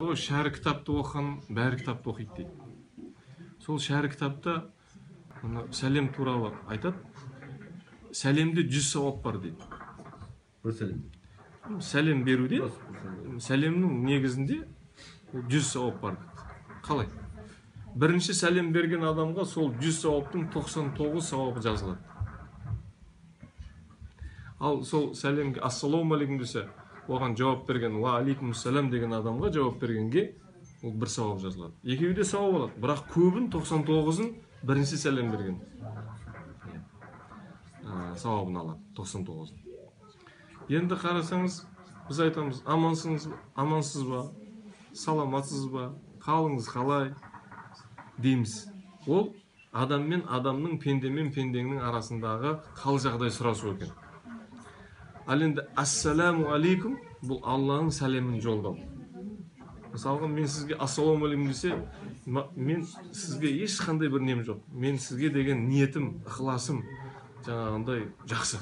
Шәрі кітапты оқыған бәрі кітапты оқиды дейді. Сол шәрі кітапта сәлем туралы айтады. Сәлемде 100 сауап бар дейді. Бір сәлем. Сәлем беруде сәлемнің негізінде 100 сауап бар дейді. Қалай? Бірінші сәлем берген адамға сол 100 сауаптың 99 сауабы жазылады. Ал сол сәлемге ассалаумағалейкум десе, оған жауап берген ва алейкумассалам деген адамға жауап бергенге ол бір сауап жазылады. Екеуі де сауап алады, бірақ көбін 99-ын бірінші сәлем берген сауабын алады, 99-ын. Енді қарасаңыз, біз айтамыз, амансыз ба, саламатсыз ба, қалыңыз қалай дейміз. Ол адам мен адамның, пенде мен пендеңнің арасындағы қал жағдай сұрасу екен. Ал енді ассаламу алейкум бұл Алланың сәлемін жолдау. Мысалға мен сізге ассаламу десе, мен сізге ешқандай бір нем жоқ. Мен сізге деген ниетім, ықыласым жаңағындай жақсы.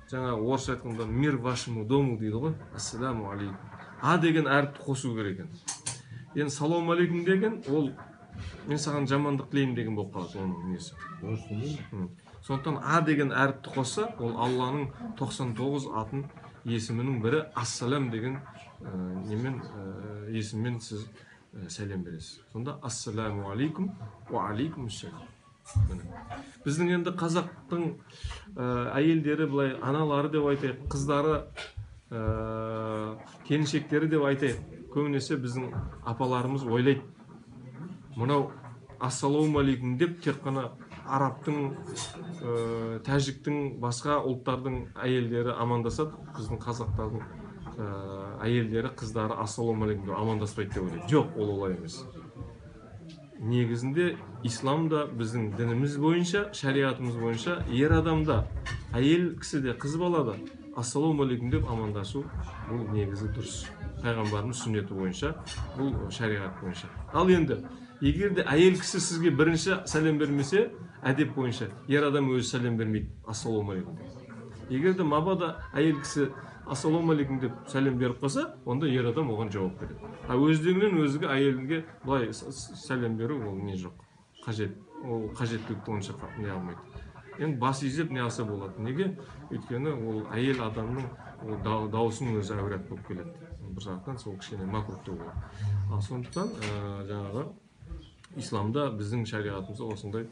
Жаңа орысша айтқанда мир вашему дому дейді ғой. Ассаламу алейкум. А деген әріпті қосу керек екен. Енді салам алейкум деген ол мен саған жамандық тілеймін деген болып қалады оның несі. Сондықтан А деген әріпті қосса, ол Алланың 99 атын есімінің бірі ассалам деген есіммен сіз сәлем бересіз. Сонда ассаламу алейкум ва алейкумассалам. Біздің енді қазақтың әйелдері былай аналары деп айтайық, қыздары, келіншектері деп айтайық. Көбінесе біздің апаларымыз ойлайды. Мынау ассалауму алейкум деп тек қана арабтың, тәжіктің, басқа ұлттардың әйелдері амандасады. Біздің қазақтардың әйелдері, қыздары ассалауму алейкум деп амандаспайды деп ойлайды. Жоқ, ол олай емес. Негізінде исламда біздің дініміз бойынша, шариғатымыз бойынша ер адамда, әйел кісіде, қыз балада ассалауму алейкум деп амандасу бұл негізі дұрыс. Пайғамбарымыз сүннеті бойынша, бұл шариғат бойынша. Ал енді егер де әйел кісі сізге бірінші сәлем бермесе, әдеп бойынша ер адам өзі сәлем бермейді, ассалауму алейкум деп. Егер де мабада әйел кісі ассалауму алейкум деп сәлем беріп қалса, онда ер адам оған жауап береді. А өздігінен өзіге әйелге былай сәлем беру ол не жоқ, қажет. Ол қажеттілікті онша не алмайды. Енді бас изеп не алса болады. Неге? Өйткені ол әйел адамның дауысының өзі әурат болып келеді. Бір жақтан сол кішкене макрух деп болады. Ал сондықтан жаңағы исламда біздің шариғатымызда осындай